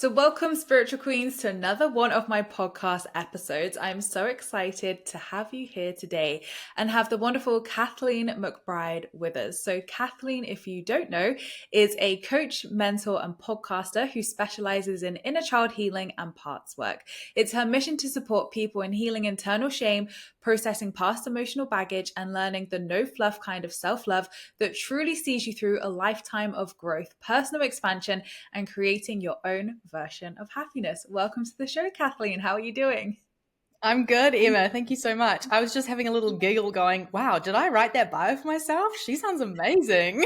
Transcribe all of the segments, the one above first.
So, welcome, Spiritual Queens, to another one of my podcast episodes. I'm so excited to have you here today and have the wonderful Kathleen McBride with us. So, Kathleen, if you don't know, is a coach, mentor, and podcaster who specializes in inner child healing and parts work. It's her mission to support people in healing internal shame, processing past emotional baggage, and learning the no fluff kind of self-love that truly sees you through a lifetime of growth, personal expansion, and creating your own version of happiness. Welcome to the show, Kathleen. How are you doing? I'm good, Emma. Thank you so much. I was just having a little giggle going, wow, did I write that bio for myself? She sounds amazing.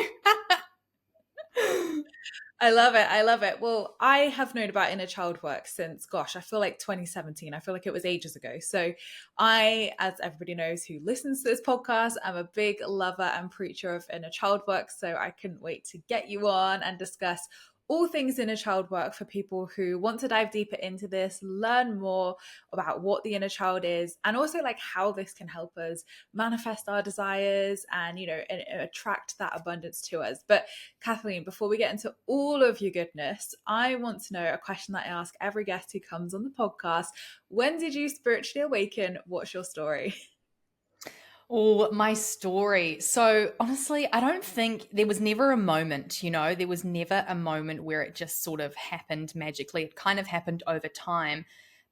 I love it. I love it. Well, I have known about inner child work since, gosh, I feel like 2017. I feel like it was ages ago. So I, as everybody knows who listens to this podcast, I'm a big lover and preacher of inner child work. So I couldn't wait to get you on and discuss all things inner child work for people who want to dive deeper into this, learn more about what the inner child is, and also like how this can help us manifest our desires and, attract that abundance to us. But Kathleen, before we get into all of your goodness, I want to know a question that I ask every guest who comes on the podcast. When did you spiritually awaken? What's your story? Oh, my story. So honestly, I don't think there was never a moment, there was never a moment where it just sort of happened magically. It kind of happened over time.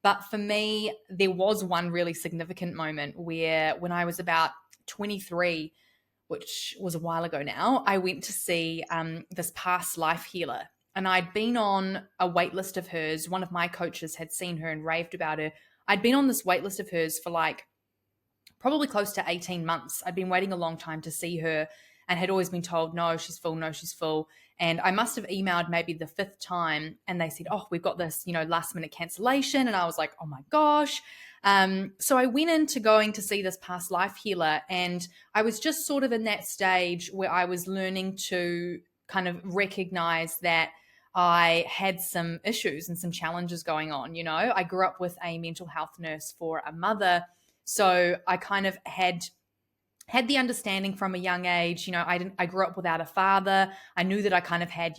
But for me, there was one really significant moment where when I was about 23, which was a while ago now, I went to see this past life healer. And I'd been on a wait list of hers. One of my coaches had seen her and raved about her. I'd been on this wait list of hers for like probably close to 18 months. I'd been waiting a long time to see her and had always been told, no, she's full, no, she's full. And I must have emailed maybe the fifth time and they said, oh, we've got this, last minute cancellation. And I was like, oh my gosh. So I went into going to see this past life healer, and I was just sort of in that stage where I was learning to kind of recognize that I had some issues and some challenges going on. I grew up with a mental health nurse for a mother. So I kind of had the understanding from a young age. I grew up without a father. I knew that I kind of had,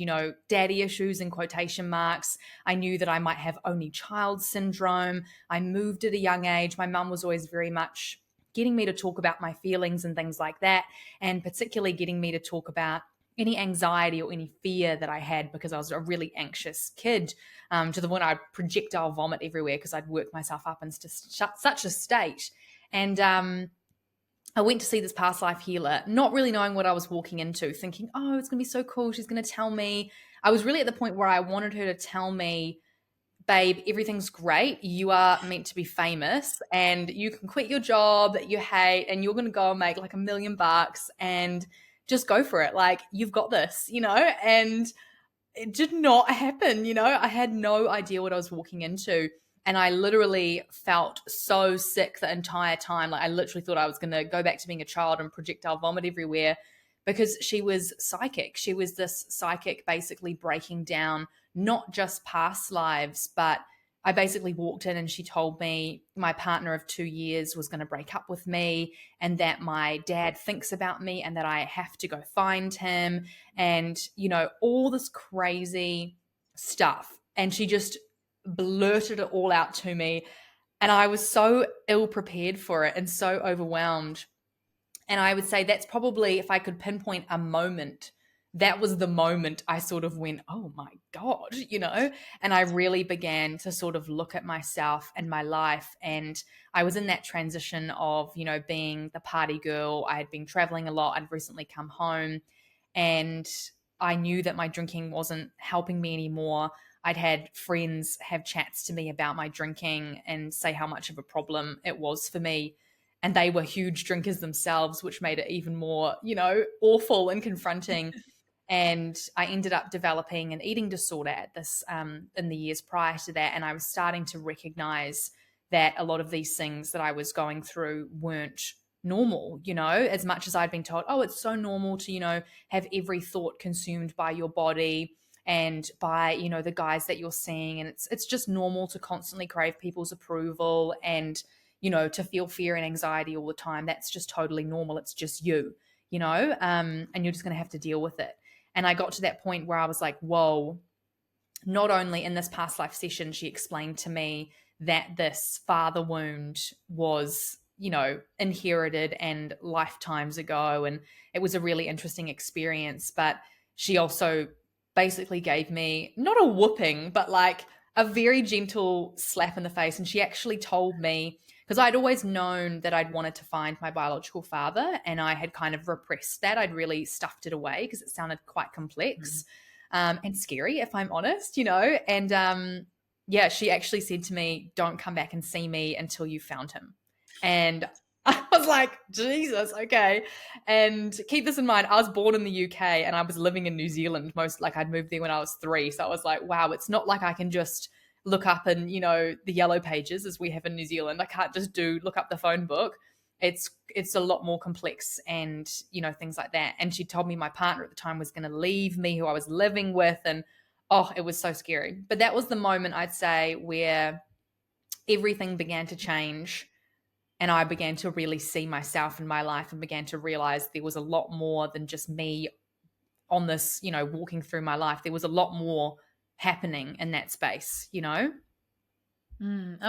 daddy issues in quotation marks. I knew that I might have only child syndrome. I moved at a young age. My mum was always very much getting me to talk about my feelings and things like that, and particularly getting me to talk about any anxiety or any fear that I had, because I was a really anxious kid, to the point I'd projectile vomit everywhere because I'd worked myself up into such a state. And I went to see this past life healer, not really knowing what I was walking into, thinking, oh, it's going to be so cool. She's going to tell me. I was really at the point where I wanted her to tell me, babe, everything's great. You are meant to be famous and you can quit your job that you hate and you're going to go and make like $1 million and just go for it. Like, you've got this, and it did not happen. I had no idea what I was walking into. And I literally felt so sick the entire time. Like, I literally thought I was going to go back to being a child and projectile vomit everywhere, because she was psychic. She was this psychic basically breaking down not just past lives, but I basically walked in and she told me my partner of 2 years was going to break up with me, and that my dad thinks about me and that I have to go find him, and, all this crazy stuff. And she just blurted it all out to me. And I was so ill prepared for it and so overwhelmed. And I would say that's probably, if I could pinpoint a moment, that was the moment I sort of went, oh my God, and I really began to sort of look at myself and my life. And I was in that transition of, being the party girl. I had been traveling a lot. I'd recently come home, and I knew that my drinking wasn't helping me anymore. I'd had friends have chats to me about my drinking and say how much of a problem it was for me. And they were huge drinkers themselves, which made it even more, awful and confronting. And I ended up developing an eating disorder at this in the years prior to that. And I was starting to recognize that a lot of these things that I was going through weren't normal, as much as I'd been told, oh, it's so normal to, have every thought consumed by your body and by, the guys that you're seeing. And it's just normal to constantly crave people's approval and, to feel fear and anxiety all the time. That's just totally normal. It's just you, and you're just going to have to deal with it. And I got to that point where I was like, whoa, not only in this past life session, she explained to me that this father wound was, inherited and lifetimes ago. And it was a really interesting experience. But she also basically gave me not a whooping, but like a very gentle slap in the face. And she actually told me, because I'd always known that I'd wanted to find my biological father, and I had kind of repressed that. I'd really stuffed it away because it sounded quite complex. And scary, if I'm honest, And yeah, she actually said to me, "Don't come back and see me until you found him." And I was like, Jesus, okay. And keep this in mind, I was born in the UK and I was living in New Zealand. I'd moved there when I was 3. So I was like, wow, it's not like I can just look up in, the yellow pages as we have in New Zealand. I can't just look up the phone book. It's a lot more complex, and things like that. And she told me my partner at the time was going to leave me, who I was living with, and oh, it was so scary. But that was the moment, I'd say, where everything began to change, and I began to really see myself in my life and began to realize there was a lot more than just me on this, walking through my life. There was a lot more happening in that space. And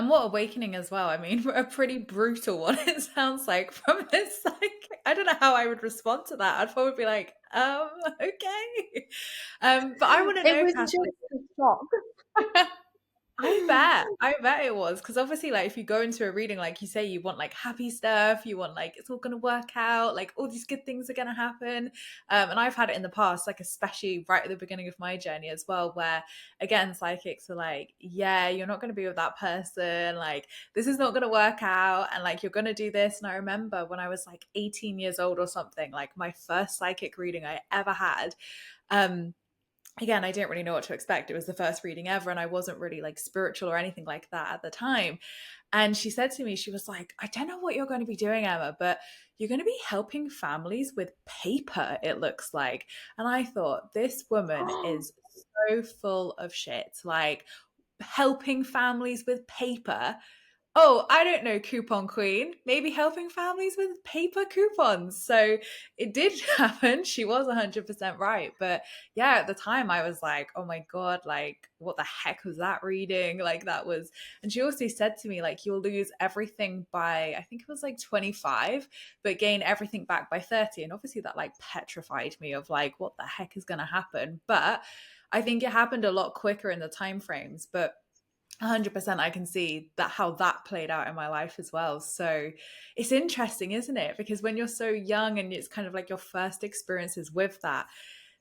what awakening as well. I mean, a pretty brutal one, it sounds like, from this. Like, I don't know how I would respond to that. I'd probably be like, okay. But I want to It know, was just Kathleen. a shock. I bet it was, because obviously, like, if you go into a reading, like you say, you want like happy stuff, you want like it's all gonna work out, like all these good things are gonna happen. And I've had it in the past, like especially right at the beginning of my journey as well, where again psychics are like, yeah, you're not gonna be with that person, like this is not gonna work out, and like you're gonna do this. And I remember when I was like 18 years old or something, like my first psychic reading I ever had. Um, Again, I didn't really know what to expect. It was the first reading ever, and I wasn't really like spiritual or anything like that at the time. And she said to me, she was like, I don't know what you're going to be doing, Emma, but you're going to be helping families with paper, it looks like. And I thought, this woman is so full of shit. Like, helping families with paper. Oh, I don't know, coupon queen. Maybe helping families with paper coupons. So it did happen. She was 100% right. But yeah, at the time I was like, oh my God, like, what the heck was that reading? Like, that was. And she also said to me, like, you'll lose everything by, I think it was like 25, but gain everything back by 30. And obviously that like petrified me of like, what the heck is going to happen? But I think it happened a lot quicker in the time frames. But 100% I can see that how that played out in my life as well. So it's interesting, isn't it? Because when you're so young and it's kind of like your first experiences with that,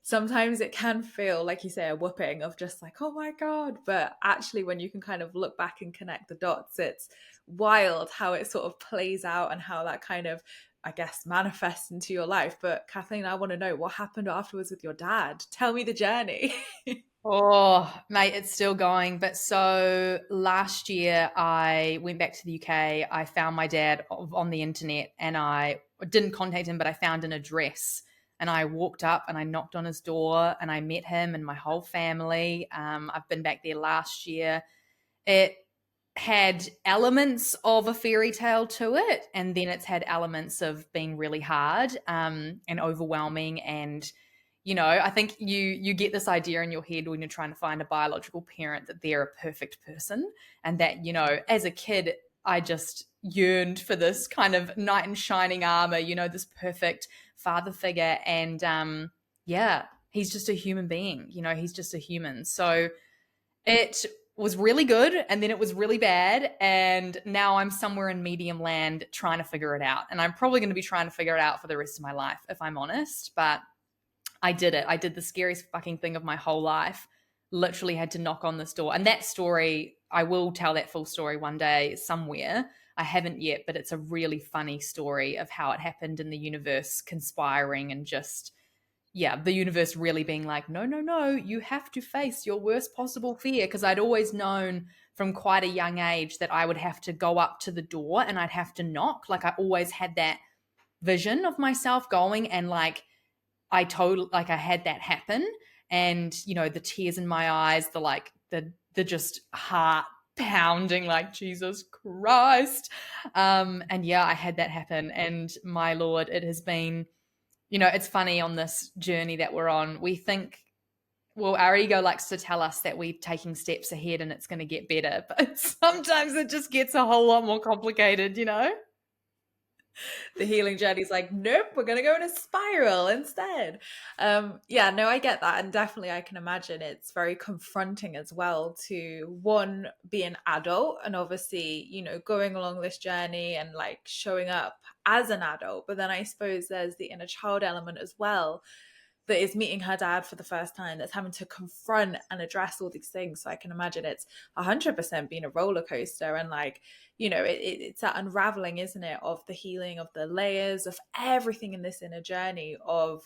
sometimes it can feel like you say a whooping of just like, oh my God. But actually when you can kind of look back and connect the dots, it's wild how it sort of plays out and how that kind of, I guess, manifests into your life. But Kathleen, I want to know what happened afterwards with your dad. Tell me the journey. Oh, mate, it's still going. But so last year, I went back to the UK. I found my dad on the internet, and I didn't contact him, but I found an address. And I walked up and I knocked on his door and I met him and my whole family. I've been back there last year. It had elements of a fairy tale to it, and then it's had elements of being really hard and overwhelming. And I think you get this idea in your head when you're trying to find a biological parent that they're a perfect person, and that as a kid I just yearned for this kind of knight in shining armor, this perfect father figure. And yeah, he's just a human being. He's just a human. So it was really good, and then it was really bad, and now I'm somewhere in medium land trying to figure it out. And I'm probably going to be trying to figure it out for the rest of my life, if I'm honest. But I did it. I did the scariest fucking thing of my whole life. Literally had to knock on this door. And that story, I will tell that full story one day somewhere. I haven't yet, but it's a really funny story of how it happened, in the universe conspiring, and just, yeah, the universe really being like, no, no, no, you have to face your worst possible fear. Because I'd always known from quite a young age that I would have to go up to the door and I'd have to knock. Like, I always had that vision of myself going, and like, I had that happen. And the tears in my eyes, the just heart pounding, like, Jesus Christ. And yeah, I had that happen. And my Lord, it has been, it's funny, on this journey that we're on, we think Well, our ego likes to tell us that we're taking steps ahead and it's going to get better, but sometimes it just gets a whole lot more complicated, you know? The healing journey's like, nope, we're gonna go in a spiral instead. Yeah, no, I get that, and definitely I can imagine it's very confronting as well to one, be an adult and obviously, you know, going along this journey and like showing up as an adult, but then I suppose there's the inner child element as well, that is meeting her dad for the first time, that's having to confront and address all these things. So I can imagine it's 100% been a roller coaster. And like, you know, it's that unraveling, isn't it, of the healing, of the layers, of everything in this inner journey of,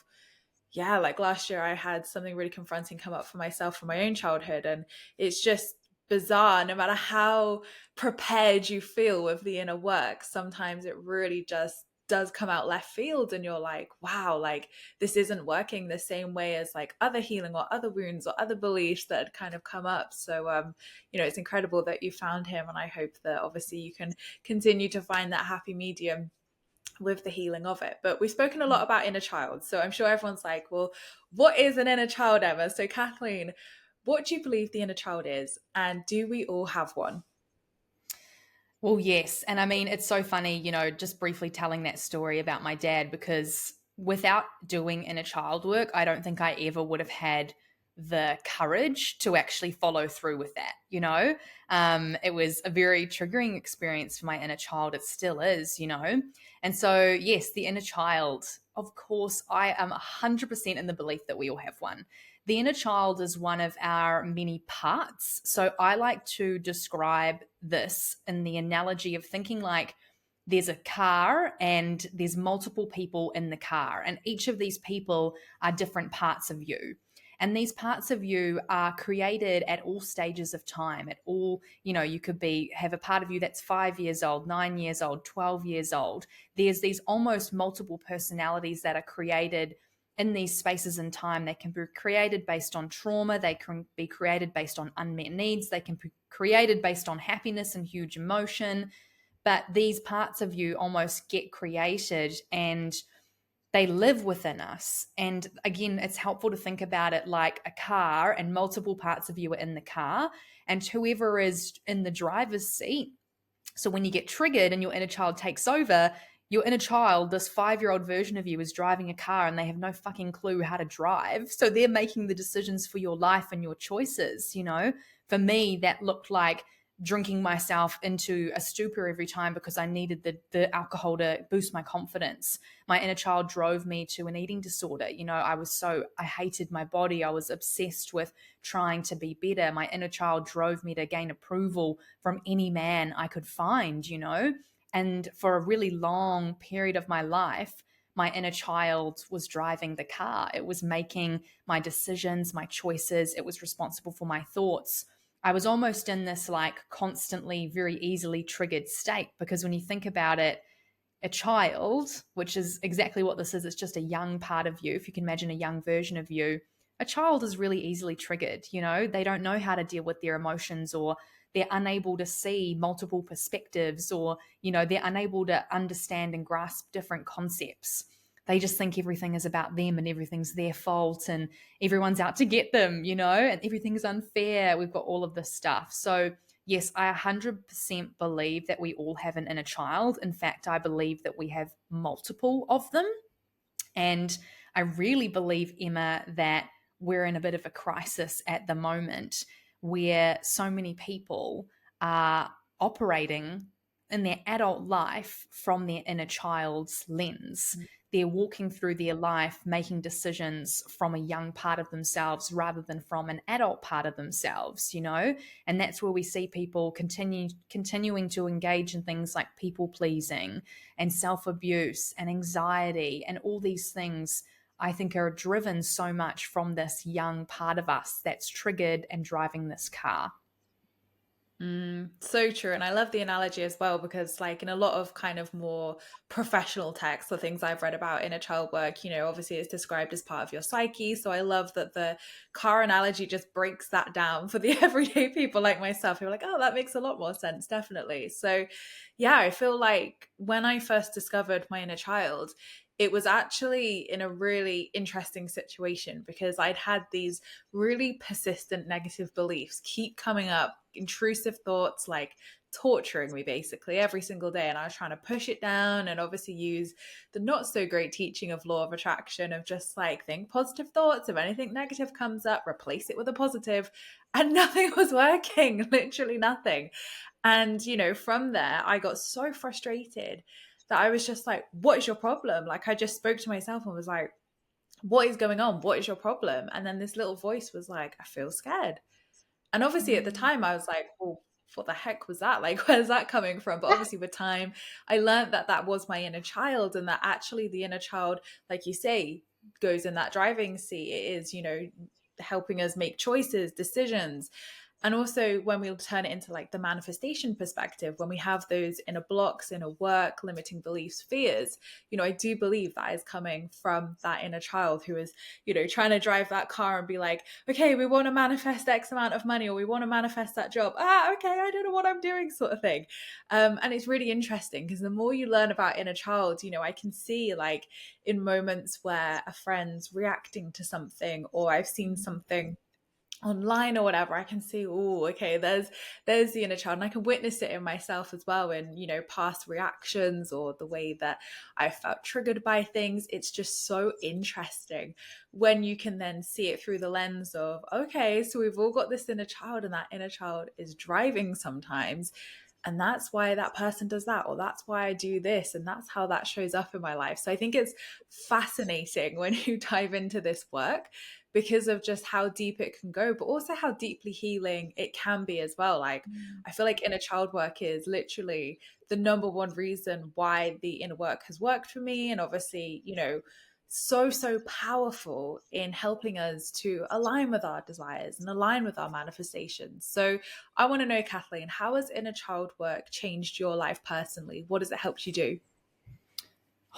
yeah, like last year I had something really confronting come up for myself from my own childhood. And it's just bizarre, no matter how prepared you feel with the inner work, sometimes it really just does come out left field and you're like, wow, like this isn't working the same way as like other healing or other wounds or other beliefs that had kind of come up. So you know, it's incredible that you found him, and I hope that obviously you can continue to find that happy medium with the healing of it. But we've spoken a lot about inner child, so I'm sure everyone's like, well, what is an inner child, Emma? So Kathleen, what do you believe the inner child is, and do we all have one? Well, yes. And I mean, it's so funny, you know, just briefly telling that story about my dad, because without doing inner child work, I don't think I ever would have had the courage to actually follow through with that, you know? It was a very triggering experience for my inner child. It still is, you know? And so, yes, the inner child, of course, I am 100% in the belief that we all have one. The inner child is one of our many parts. So I like to describe this in the analogy of thinking like there's a car and there's multiple people in the car, and each of these people are different parts of you. And these parts of you are created at all stages of time, at all, you know, you could have a part of you that's 5 years old, 9 years old, 12 years old. There's these almost multiple personalities that are created in these spaces in time. They can be created based on trauma. They can be created based on unmet needs. They can be created based on happiness and huge emotion. But these parts of you almost get created and they live within us. And again, it's helpful to think about it like a car, and multiple parts of you are in the car, and whoever is in the driver's seat. So when you get triggered and your inner child takes over, your inner child, this 5-year-old version of you, is driving a car and they have no fucking clue how to drive. So they're making the decisions for your life and your choices, you know? For me, that looked like drinking myself into a stupor every time because I needed the alcohol to boost my confidence. My inner child drove me to an eating disorder. You know, I hated my body. I was obsessed with trying to be better. My inner child drove me to gain approval from any man I could find, you know? And for a really long period of my life, my inner child was driving the car. It was making my decisions, my choices. It was responsible for my thoughts. I was almost in this like constantly very easily triggered state, because when you think about it, a child, which is exactly what this is, it's just a young part of you. If you can imagine a young version of you, a child is really easily triggered. You know, they don't know how to deal with their emotions, or they're unable to see multiple perspectives, or, you know, they're unable to understand and grasp different concepts. They just think everything is about them and everything's their fault and everyone's out to get them, you know, and everything's unfair. We've got all of this stuff. So, yes, I 100% believe that we all have an inner child. In fact, I believe that we have multiple of them. And I really believe, Emma, that we're in a bit of a crisis at the moment where so many people are operating in their adult life from their inner child's lens. They're walking through their life making decisions from a young part of themselves rather than from an adult part of themselves, you know? And that's where we see people continuing to engage in things like people pleasing and self-abuse and anxiety, and all these things I think are driven so much from this young part of us that's triggered and driving this car. So true. And I love the analogy as well, because like in a lot of kind of more professional texts or things I've read about inner child work, you know, obviously it's described as part of your psyche. So I love that the car analogy just breaks that down for the everyday people like myself who are like, oh, that makes a lot more sense, definitely. So yeah, I feel like when I first discovered my inner child, it was actually in a really interesting situation because I'd had these really persistent negative beliefs keep coming up, intrusive thoughts like torturing me basically every single day. And I was trying to push it down and obviously use the not so great teaching of law of attraction of just like think positive thoughts. If anything negative comes up, replace it with a positive. And nothing was working, literally nothing. And, from there, I got so frustrated that I was just like, what is your problem? Like, I just spoke to myself and was like, what is going on? What is your problem? And then this little voice was like, I feel scared. And obviously at the Mm. time, I was like, well, what the heck was that? Like, where's that coming from? But obviously with time, I learned that that was my inner child, and that actually the inner child, like you say, goes in that driving seat. It is, helping us make choices, decisions. And also when we'll turn it into like the manifestation perspective, when we have those inner blocks, inner work, limiting beliefs, fears, I do believe that is coming from that inner child who is, trying to drive that car and be like, okay, we want to manifest X amount of money, or we want to manifest that job. Okay, I don't know what I'm doing, sort of thing. And it's really interesting because the more you learn about inner child, I can see like in moments where a friend's reacting to something, or I've seen something online or whatever, I can see, oh, okay, there's the inner child, and I can witness it in myself as well in past reactions or the way that I felt triggered by things. It's just so interesting when you can then see it through the lens of, okay, so we've all got this inner child, and that inner child is driving sometimes, and that's why that person does that, or that's why I do this, and that's how that shows up in my life. So I think it's fascinating when you dive into this work because of just how deep it can go, but also how deeply healing it can be as well. Like, I feel like inner child work is literally the number one reason why the inner work has worked for me. And obviously, so powerful in helping us to align with our desires and align with our manifestations. So I want to know, Kathleen, how has inner child work changed your life personally? What has it helped you do?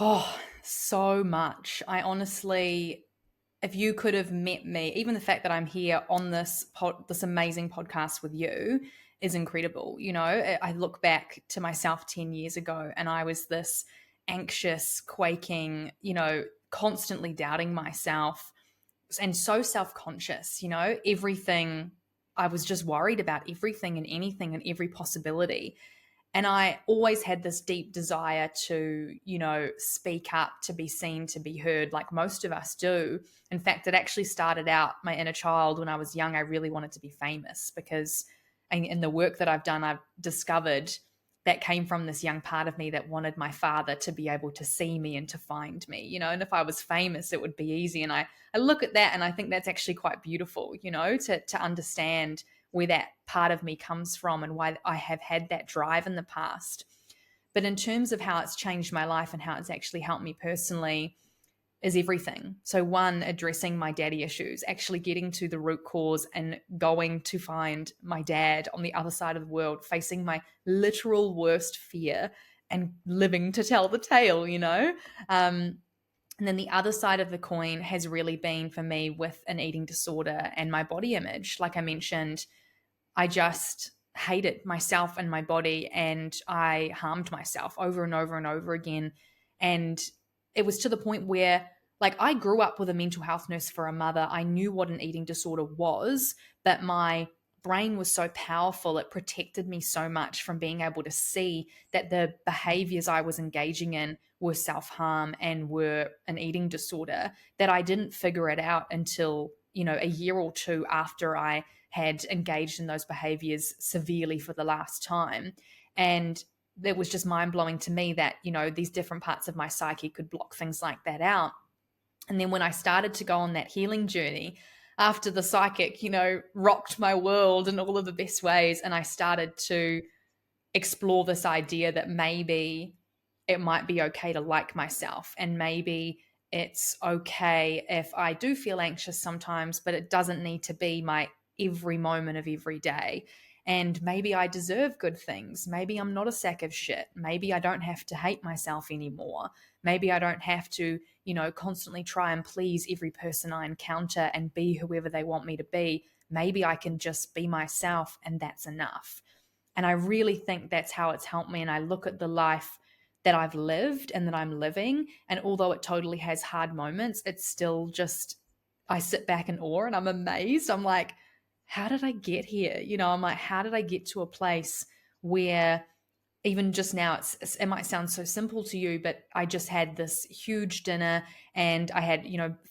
Oh, so much. I honestly, if you could have met me, even the fact that I'm here on this amazing podcast with you is incredible. I look back to myself 10 years ago, and I was this anxious, quaking, constantly doubting myself, and so self-conscious. Everything, I was just worried about everything and anything and every possibility. And I always had this deep desire to, speak up, to be seen, to be heard, like most of us do. In fact, it actually started out my inner child when I was young. I really wanted to be famous because in the work that I've done, I've discovered that came from this young part of me that wanted my father to be able to see me and to find me, and if I was famous, it would be easy. And I look at that and I think that's actually quite beautiful, to understand where that part of me comes from and why I have had that drive in the past. But in terms of how it's changed my life and how it's actually helped me personally, is everything. So, one, addressing my daddy issues, actually getting to the root cause and going to find my dad on the other side of the world, facing my literal worst fear and living to tell the tale. And then the other side of the coin has really been for me with an eating disorder and my body image. Like I mentioned, I just hated myself and my body, and I harmed myself over and over and over again. And it was to the point where, like, I grew up with a mental health nurse for a mother. I knew what an eating disorder was, but my brain was so powerful. It protected me so much from being able to see that the behaviors I was engaging in were self-harm and were an eating disorder, that I didn't figure it out until, a year or two after I had engaged in those behaviors severely for the last time. And it was just mind blowing to me that, these different parts of my psyche could block things like that out. And then when I started to go on that healing journey, after the psychic, rocked my world in all of the best ways, and I started to explore this idea that maybe it might be okay to like myself, and maybe it's okay if I do feel anxious sometimes, but it doesn't need to be my every moment of every day. And maybe I deserve good things. Maybe I'm not a sack of shit. Maybe I don't have to hate myself anymore. Maybe I don't have to, constantly try and please every person I encounter and be whoever they want me to be. Maybe I can just be myself, and that's enough. And I really think that's how it's helped me. And I look at the life that I've lived and that I'm living. And although it totally has hard moments, it's still just, I sit back in awe and I'm amazed. I'm like, how did I get here? I'm like, how did I get to a place where even just now it might sound so simple to you, but I just had this huge dinner and I had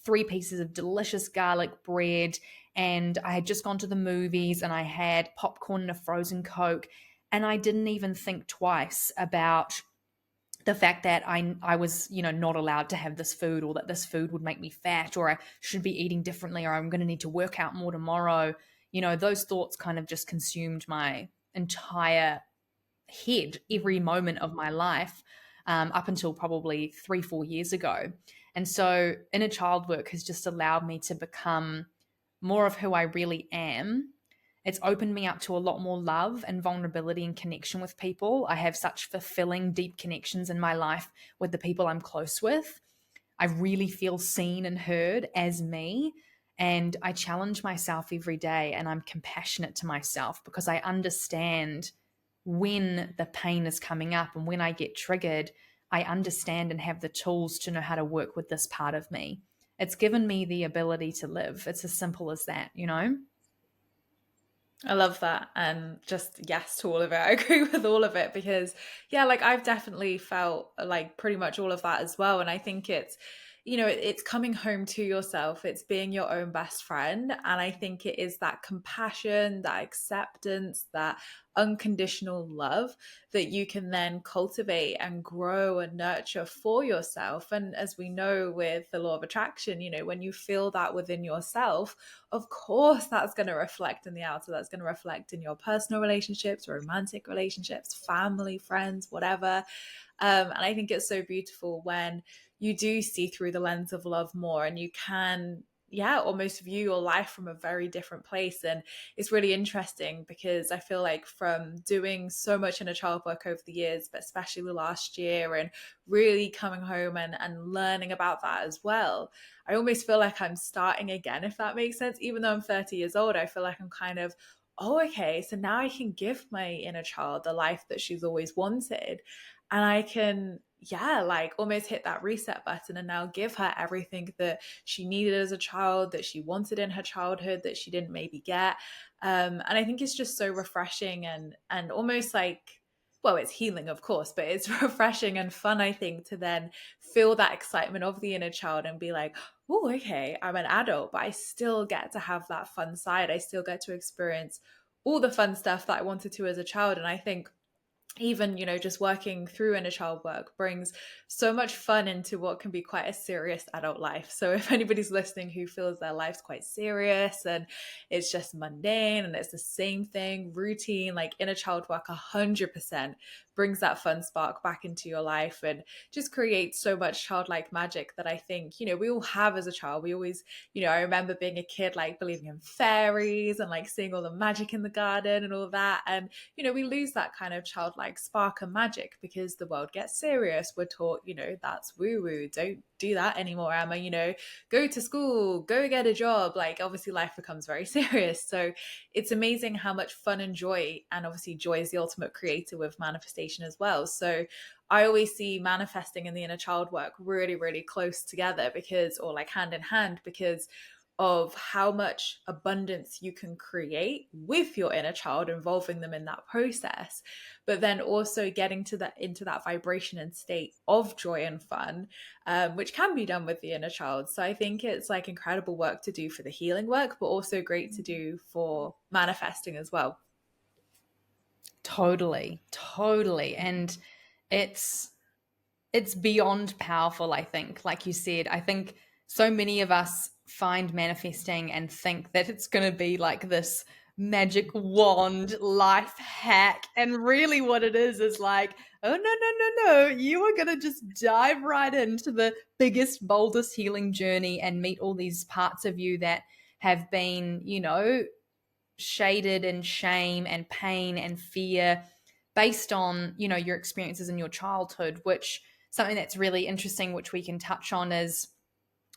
3 pieces of delicious garlic bread, and I had just gone to the movies and I had popcorn and a frozen Coke, and I didn't even think twice about the fact that I was not allowed to have this food, or that this food would make me fat, or I should be eating differently, or I'm going to need to work out more tomorrow. Those thoughts kind of just consumed my entire head every moment of my life, up until probably 3-4 years ago. And so inner child work has just allowed me to become more of who I really am. It's opened me up to a lot more love and vulnerability and connection with people. I have such fulfilling, deep connections in my life with the people I'm close with. I really feel seen and heard as me. And I challenge myself every day, and I'm compassionate to myself because I understand when the pain is coming up and when I get triggered. I understand and have the tools to know how to work with this part of me. It's given me the ability to live. It's as simple as that. I love that. And just yes to all of it. I agree with all of it because, yeah, like I've definitely felt like pretty much all of that as well. And I think it's coming home to yourself, it's being your own best friend. And I think it is that compassion, that acceptance, that unconditional love that you can then cultivate and grow and nurture for yourself. And as we know with the law of attraction, when you feel that within yourself, of course that's going to reflect in the outer. That's going to reflect in your personal relationships, romantic relationships, family, friends, whatever. And I think it's so beautiful when you do see through the lens of love more, and you can almost view your life from a very different place. And it's really interesting because I feel like from doing so much inner child work over the years, but especially the last year, and really coming home and learning about that as well, I almost feel like I'm starting again, if that makes sense. Even though I'm 30 years old, I feel like I'm kind of, oh, okay, so now I can give my inner child the life that she's always wanted. And I can, like almost hit that reset button and now give her everything that she needed as a child, that she wanted in her childhood, that she didn't maybe get. And I think it's just so refreshing and almost like, well, it's healing, of course, but it's refreshing and fun, I think, to then feel that excitement of the inner child and be like, oh, okay, I'm an adult, but I still get to have that fun side. I still get to experience all the fun stuff that I wanted to as a child. And I think even just working through inner child work brings so much fun into what can be quite a serious adult life. So if anybody's listening who feels their life's quite serious and it's just mundane and it's the same thing, routine, like inner child work 100% brings that fun spark back into your life and just creates so much childlike magic that I think we all have as a child. We always, I remember being a kid like believing in fairies and like seeing all the magic in the garden and all that. And we lose that kind of childlike spark and magic because the world gets serious. We're taught, that's woo woo. Don't do that anymore, Emma. Go to school, go get a job. Like, obviously, life becomes very serious. So it's amazing how much fun and joy, and obviously, joy is the ultimate creator with manifestation as well. So I always see manifesting and the inner child work really, really close together or like hand in hand, because of how much abundance you can create with your inner child, involving them in that process, but then also getting into that vibration and state of joy and fun, which can be done with the inner child. So I think it's like incredible work to do for the healing work, but also great to do for manifesting as well. Totally, totally. And it's beyond powerful, I think. Like you said, I think so many of us find manifesting and think that it's going to be like this magic wand life hack. And really what it is like, oh, no, no, no, no. You are going to just dive right into the biggest, boldest healing journey and meet all these parts of you that have been, shaded in shame and pain and fear based on, your experiences in your childhood, which something that's really interesting, which we can touch on, is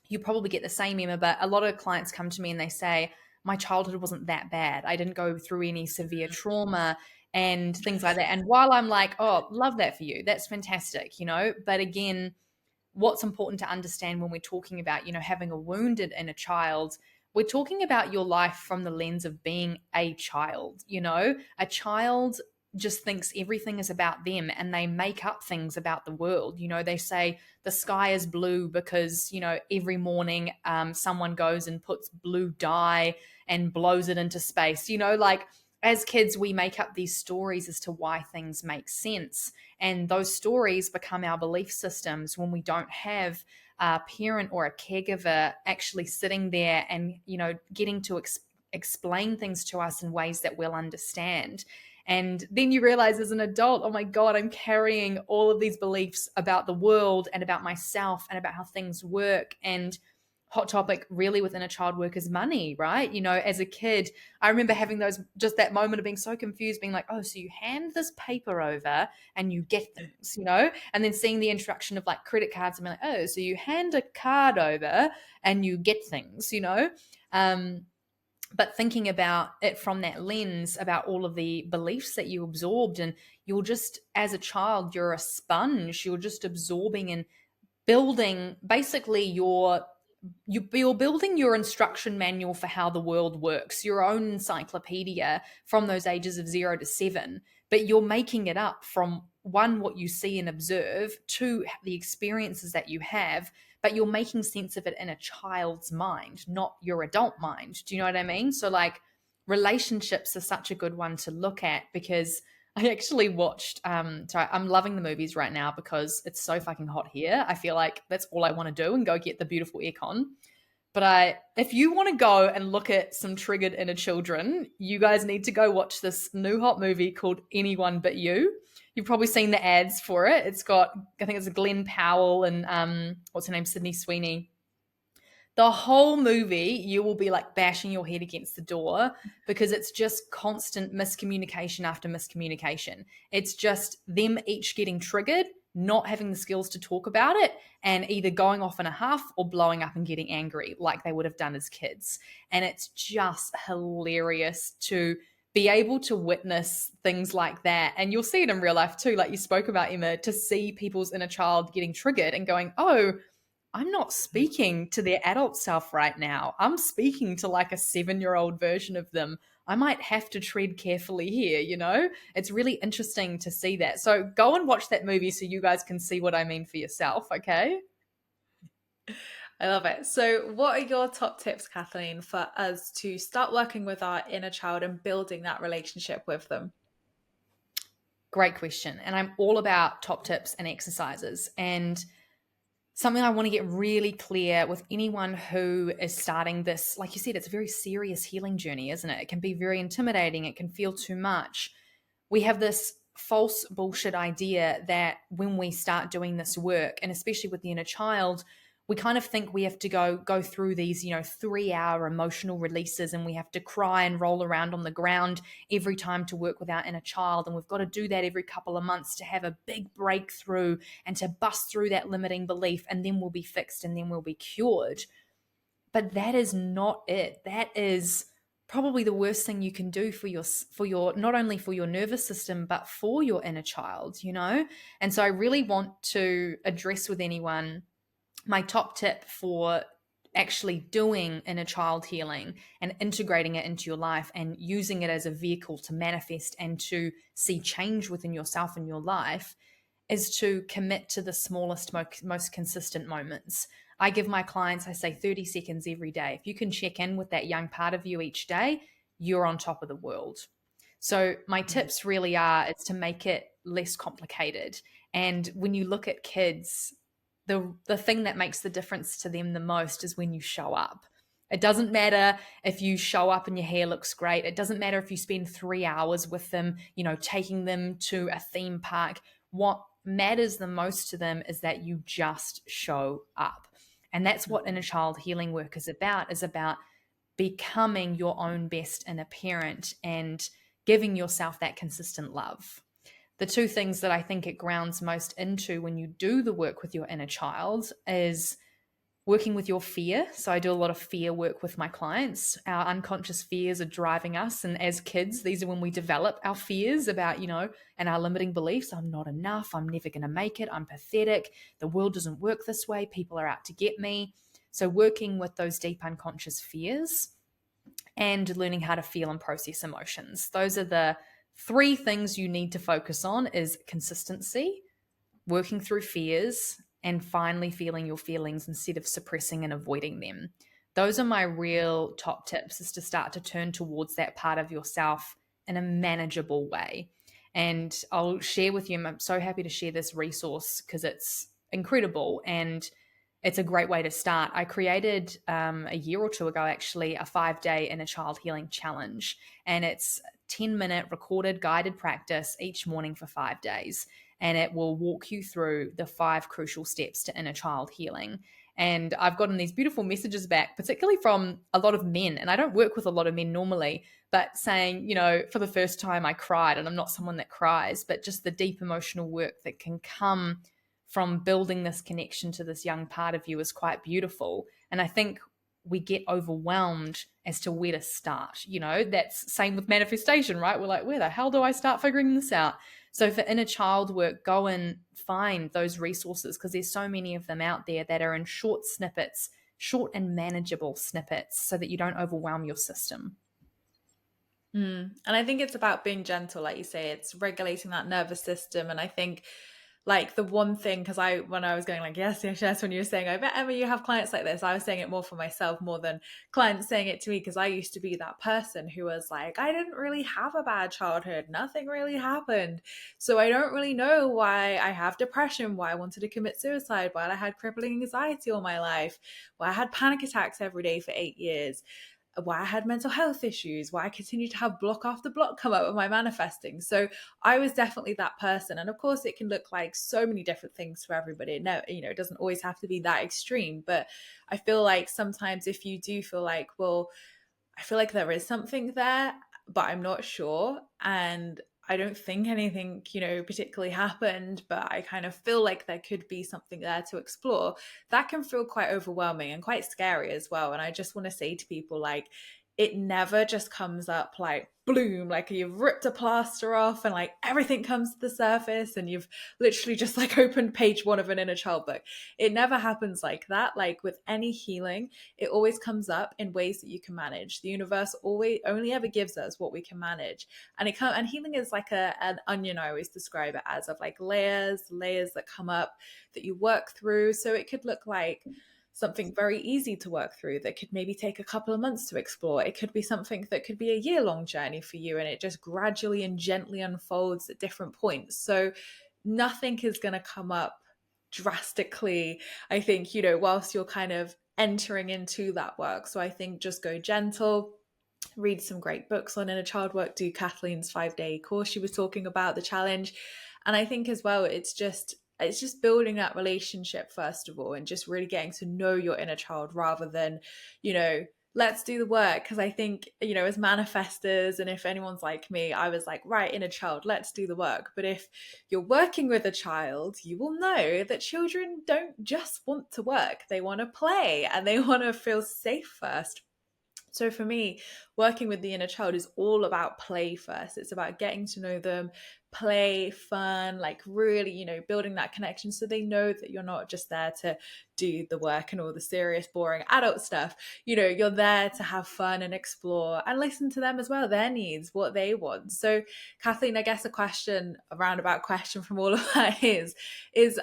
you probably get the same, Emma, but a lot of clients come to me and they say, my childhood wasn't that bad. I didn't go through any severe trauma. and things like that. And while I'm like, oh, love that for you, that's fantastic, but again, what's important to understand when we're talking about, having a wounded inner child, we're talking about your life from the lens of being a child. A child just thinks everything is about them, and they make up things about the world. They say the sky is blue because, every morning someone goes and puts blue dye and blows it into space. Like, as kids, we make up these stories as to why things make sense. And those stories become our belief systems when we don't have a parent or a caregiver actually sitting there and, getting to explain things to us in ways that we'll understand. And then you realize as an adult, oh my God, I'm carrying all of these beliefs about the world and about myself and about how things work. And hot topic really within a child work is money, right? As a kid, I remember having just that moment of being so confused, being like, oh, so you hand this paper over and you get things, and then seeing the introduction of like credit cards and being like, oh, so you hand a card over and you get things, but thinking about it from that lens, about all of the beliefs that you absorbed, and you're just, as a child, you're a sponge, you're just absorbing and building basically you're building your instruction manual for how the world works, your own encyclopedia from those ages of 0 to 7, but you're making it up from one, what you see and observe, two, the experiences that you have, but you're making sense of it in a child's mind, not your adult mind. Do you know what I mean? So like, relationships are such a good one to look at, because I actually watched so I'm loving the movies right now because it's so fucking hot here. I feel like that's all I want to do and go get the beautiful aircon. But if you want to go and look at some triggered inner children, you guys need to go watch this new hot movie called Anyone But You. You've probably seen the ads for it. It's got, I think it's Glenn Powell and what's her name, Sydney Sweeney. The whole movie, you will be like bashing your head against the door because it's just constant miscommunication after miscommunication. It's just them each getting triggered, not having the skills to talk about it, and either going off in a huff or blowing up and getting angry like they would have done as kids. And it's just hilarious to be able to witness things like that. And you'll see it in real life too, like you spoke about, Emma, to see people's inner child getting triggered and going, oh, I'm not speaking to their adult self right now. I'm speaking to like a 7-year-old version of them. I might have to tread carefully here, It's really interesting to see that. So go and watch that movie so you guys can see what I mean for yourself, okay? I love it. So, what are your top tips, Kathleen, for us to start working with our inner child and building that relationship with them? Great question. And I'm all about top tips and exercises. And something I want to get really clear with anyone who is starting this, like you said, it's a very serious healing journey, isn't it? It can be very intimidating. It can feel too much. We have this false bullshit idea that when we start doing this work, and especially with the inner child, we kind of think we have to go through these 3-hour emotional releases, and we have to cry and roll around on the ground every time to work with our inner child, and we've got to do that every couple of months to have a big breakthrough and to bust through that limiting belief, and then we'll be fixed and then we'll be cured. But that is not it. That is probably the worst thing you can do for your not only for your nervous system but for your inner child. And so I really want to address with anyone my top tip for actually doing inner child healing and integrating it into your life and using it as a vehicle to manifest and to see change within yourself and your life is to commit to the smallest, most consistent moments. I give my clients, I say 30 seconds every day. If you can check in with that young part of you each day, you're on top of the world. So my tips really are, it's to make it less complicated. And when you look at kids, the thing that makes the difference to them the most is when you show up. It doesn't matter if you show up and your hair looks great. It doesn't matter if you spend 3 hours with them, taking them to a theme park. What matters the most to them is that you just show up. And that's what inner child healing work is about becoming your own best inner parent and giving yourself that consistent love. The two things that I think it grounds most into when you do the work with your inner child is working with your fear. So I do a lot of fear work with my clients. Our unconscious fears are driving us. And as kids, these are when we develop our fears about, and our limiting beliefs. I'm not enough. I'm never going to make it. I'm pathetic. The world doesn't work this way. People are out to get me. So working with those deep unconscious fears and learning how to feel and process emotions. Those are the three things you need to focus on: is consistency, working through fears, and finally feeling your feelings instead of suppressing and avoiding them. Those are my real top tips, is to start to turn towards that part of yourself in a manageable way. And I'll share with you, I'm so happy to share this resource because it's incredible and it's a great way to start. I created a year or two ago, actually, a 5-day inner child healing challenge. And it's 10-minute recorded guided practice each morning for 5 days. And it will walk you through the 5 crucial steps to inner child healing. And I've gotten these beautiful messages back, particularly from a lot of men. And I don't work with a lot of men normally, but saying, for the first time I cried, and I'm not someone that cries, but just the deep emotional work that can come from building this connection to this young part of you is quite beautiful. And I think we get overwhelmed as to where to start. That's same with manifestation, right? We're like, where the hell do I start figuring this out? So for inner child work, go and find those resources, because there's so many of them out there that are in short snippets, short and manageable snippets, so that you don't overwhelm your system. And I think it's about being gentle, like you say. It's regulating that nervous system. And I think, like, the one thing, because when I was going like, yes, yes, yes, when you were saying, I bet, Emma, you have clients like this, I was saying it more for myself more than clients saying it to me, because I used to be that person who was like, I didn't really have a bad childhood. Nothing really happened. So I don't really know why I have depression, why I wanted to commit suicide, why I had crippling anxiety all my life, why I had panic attacks every day for 8 years, why I had mental health issues, why I continued to have block after block come up with my manifesting. So I was definitely that person. And of course, it can look like so many different things for everybody. No, it doesn't always have to be that extreme. But I feel like sometimes if you do feel like, well, I feel like there is something there, but I'm not sure. And I don't think anything, particularly happened, but I kind of feel like there could be something there to explore. That can feel quite overwhelming and quite scary as well. And I just want to say to people, like, it never just comes up like bloom, like you've ripped a plaster off and like everything comes to the surface and you've literally just like opened page 1 of an inner child book. It never happens like that. Like with any healing, it always comes up in ways that you can manage. The universe always only ever gives us what we can manage. And healing is like an onion, I always describe it as, of like layers that come up that you work through. So it could look like something very easy to work through that could maybe take a couple of months to explore. It could be something that could be a year-long journey for you, and it just gradually and gently unfolds at different points. So nothing is going to come up drastically, I think, whilst you're kind of entering into that work. So I think just go gentle, read some great books on inner child work, do Kathleen's 5-day course she was talking about, the challenge. And I think as well, it's just building that relationship first of all, and just really getting to know your inner child rather than, let's do the work. Because I think, as manifestors, and if anyone's like me, I was like, right, inner child, let's do the work. But if you're working with a child, you will know that children don't just want to work. They want to play and they want to feel safe first. So for me, working with the inner child is all about play first. It's about getting to know them, play, fun, like really, building that connection so they know that you're not just there to do the work and all the serious, boring adult stuff. You're there to have fun and explore and listen to them as well, their needs, what they want. So Kathleen, I guess a roundabout question from all of that is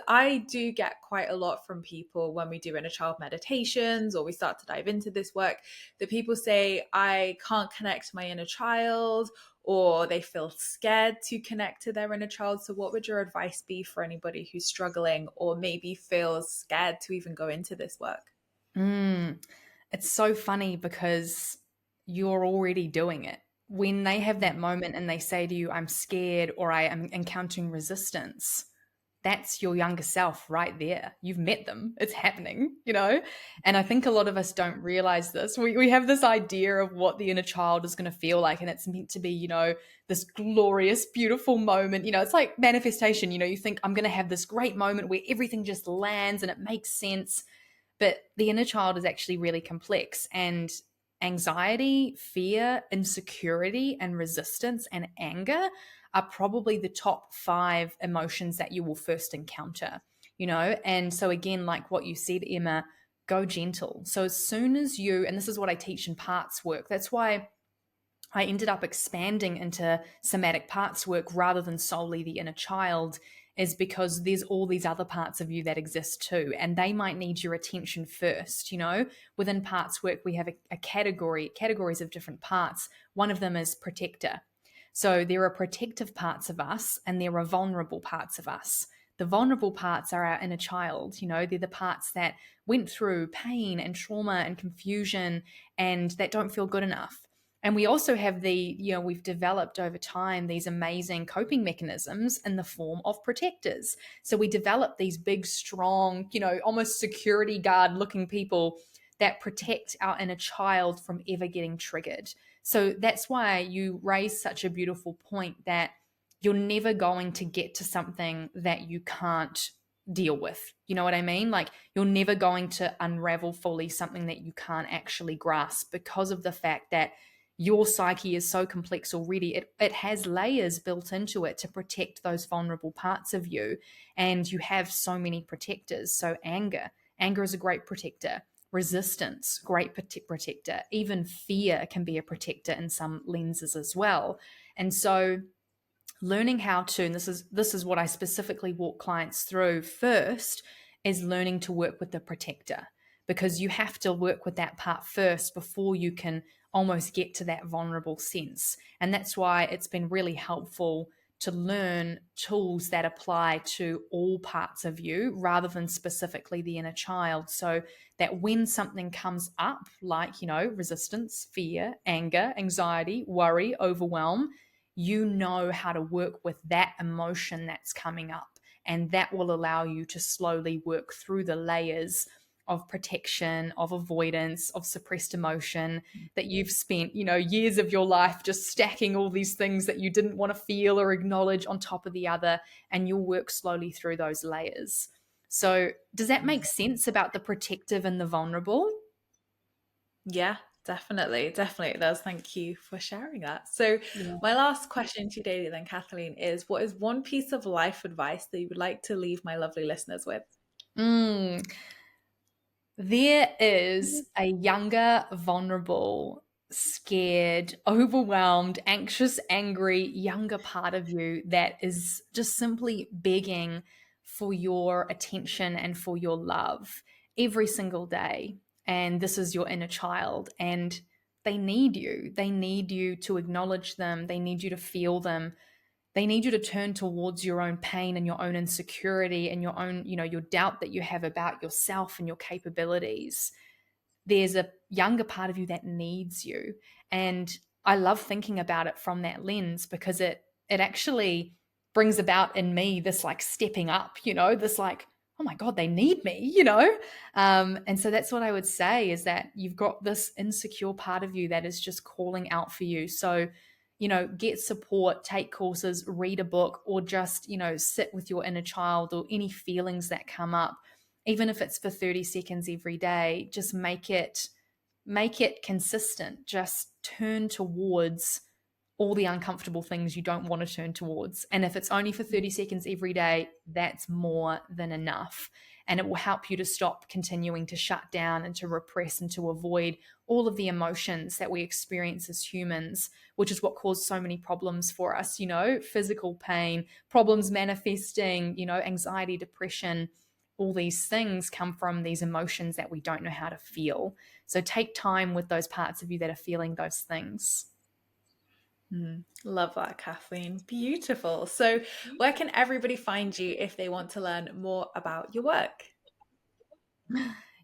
I do get quite a lot from people when we do inner child meditations or we start to dive into this work, that people say, I can't connect to my inner child, or they feel scared to connect to their inner child. So what would your advice be for anybody who's struggling or maybe feels scared to even go into this work? It's so funny because you're already doing it. When they have that moment and they say to you, I'm scared or I am encountering resistance, that's your younger self right there. You've met them. It's happening, And I think a lot of us don't realize this. We have this idea of what the inner child is going to feel like, and it's meant to be, this glorious, beautiful moment. It's like manifestation. You think I'm going to have this great moment where everything just lands and it makes sense. But the inner child is actually really complex, and anxiety, fear, insecurity, and resistance and anger are probably the top 5 emotions that you will first encounter, you know? And so, again, like what you said, Emma, go gentle. So, as soon as you, and this is what I teach in parts work, that's why I ended up expanding into somatic parts work rather than solely the inner child, is because there's all these other parts of you that exist too, and they might need your attention first. You know, within parts work, we have a categories of different parts. One of them is protector. So there are protective parts of us and there are vulnerable parts of us. The vulnerable parts are our inner child. You know, they're the parts that went through pain and trauma and confusion and that don't feel good enough. And we also have we've developed over time these amazing coping mechanisms in the form of protectors. So we develop these big, strong, almost security guard looking people that protect our inner child from ever getting triggered. So that's why you raise such a beautiful point that you're never going to get to something that you can't deal with. You know what I mean? Like, you're never going to unravel fully something that you can't actually grasp, because of the fact that your psyche is so complex already. It has layers built into it to protect those vulnerable parts of you. And you have so many protectors. So anger is a great protector. Resistance, great protector. Even fear can be a protector in some lenses as well. And so learning how to, and this is what I specifically walk clients through first, is learning to work with the protector, because you have to work with that part first before you can almost get to that vulnerable sense. And that's why it's been really helpful to learn tools that apply to all parts of you rather than specifically the inner child, so that when something comes up, like, resistance, fear, anger, anxiety, worry, overwhelm, you know how to work with that emotion that's coming up. And that will allow you to slowly work through the layers of protection, of avoidance, of suppressed emotion that you've spent, years of your life just stacking all these things that you didn't want to feel or acknowledge on top of the other, and you'll work slowly through those layers. So does that make sense about the protective and the vulnerable? Yeah, definitely. Definitely it does. Thank you for sharing that. So, Yeah. my last question today, then, Kathleen, is what is one piece of life advice that you would like to leave my lovely listeners with? Mm, there is a younger, vulnerable, scared, overwhelmed, anxious, angry, younger part of you that is just simply begging for your attention and for your love every single day. And this is your inner child. And they need you. They need you to acknowledge them. They need you to feel them. They need you to turn towards your own pain and your own insecurity and your own, your doubt that you have about yourself and your capabilities. There's a younger part of you that needs you. And I love thinking about it from that lens, because it actually brings about in me this like stepping up, this like, oh my God, they need me. And so that's what I would say, is that you've got this insecure part of you that is just calling out for you. So, get support, take courses, read a book, or just, sit with your inner child or any feelings that come up. Even if it's for 30 seconds every day, just make it consistent. Just turn towards all the uncomfortable things you don't want to turn towards. And if it's only for 30 seconds every day, that's more than enough. And it will help you to stop continuing to shut down and to repress and to avoid all of the emotions that we experience as humans, which is what caused so many problems for us, physical pain, problems manifesting, anxiety, depression. All these things come from these emotions that we don't know how to feel. So take time with those parts of you that are feeling those things. Love that, Kathleen. Beautiful. So, where can everybody find you if they want to learn more about your work?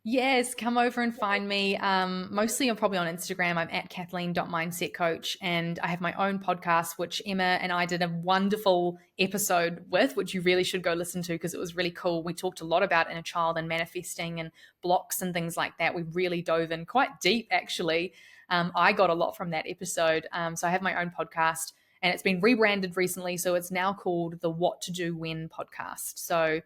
Yes, come over and find me. Mostly I'm probably on Instagram. I'm at Kathleen.mindsetcoach, and I have my own podcast, which Emma and I did a wonderful episode with, which you really should go listen to because it was really cool. We talked a lot about inner child and manifesting and blocks and things like that. We really dove in quite deep, actually. I got a lot from that episode. So I have my own podcast, and it's been rebranded recently. So it's now called the What to Do When podcast. So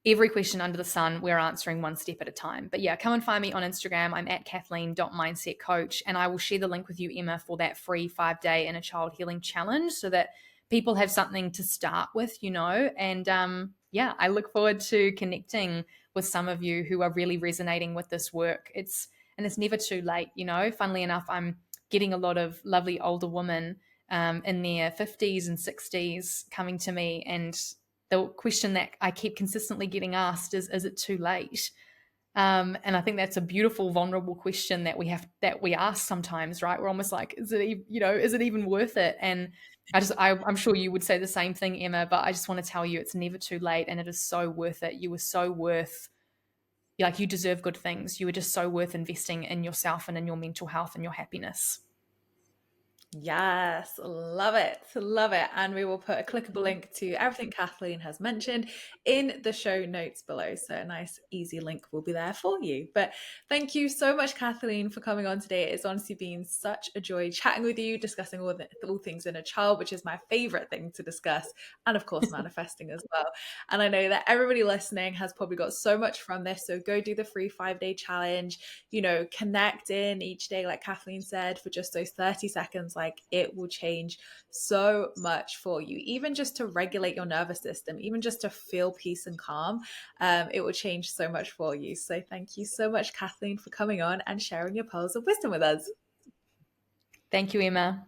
every question under the sun, we're answering one step at a time. But yeah, come and find me on Instagram. I'm at Kathleen.mindsetcoach. And I will share the link with you, Emma, for that free 5-day inner child healing challenge so that people have something to start with, And yeah, I look forward to connecting with some of you who are really resonating with this work. It's never too late, Funnily enough, I'm getting a lot of lovely older women in their 50s and 60s coming to me, and the question that I keep consistently getting asked is it too late? And I think that's a beautiful, vulnerable question that we ask sometimes, right? We're almost like, is it even worth it? And I'm sure you would say the same thing, Emma, but I just want to tell you it's never too late, and it is so worth it. You were so worth, like, you deserve good things. You were just so worth investing in yourself and in your mental health and your happiness. Yes, love it. Love it. And we will put a clickable link to everything Kathleen has mentioned in the show notes below. So a nice, easy link will be there for you. But thank you so much, Kathleen, for coming on today. It's honestly been such a joy chatting with you, discussing all things inner child, which is my favorite thing to discuss. And of course, manifesting as well. And I know that everybody listening has probably got so much from this. So go do the free 5-day challenge, connect in each day, like Kathleen said, for just those 30 seconds. Like, it will change so much for you, even just to regulate your nervous system, even just to feel peace and calm. It will change so much for you. So thank you so much, Kathleen, for coming on and sharing your pearls of wisdom with us. Thank you, Emma.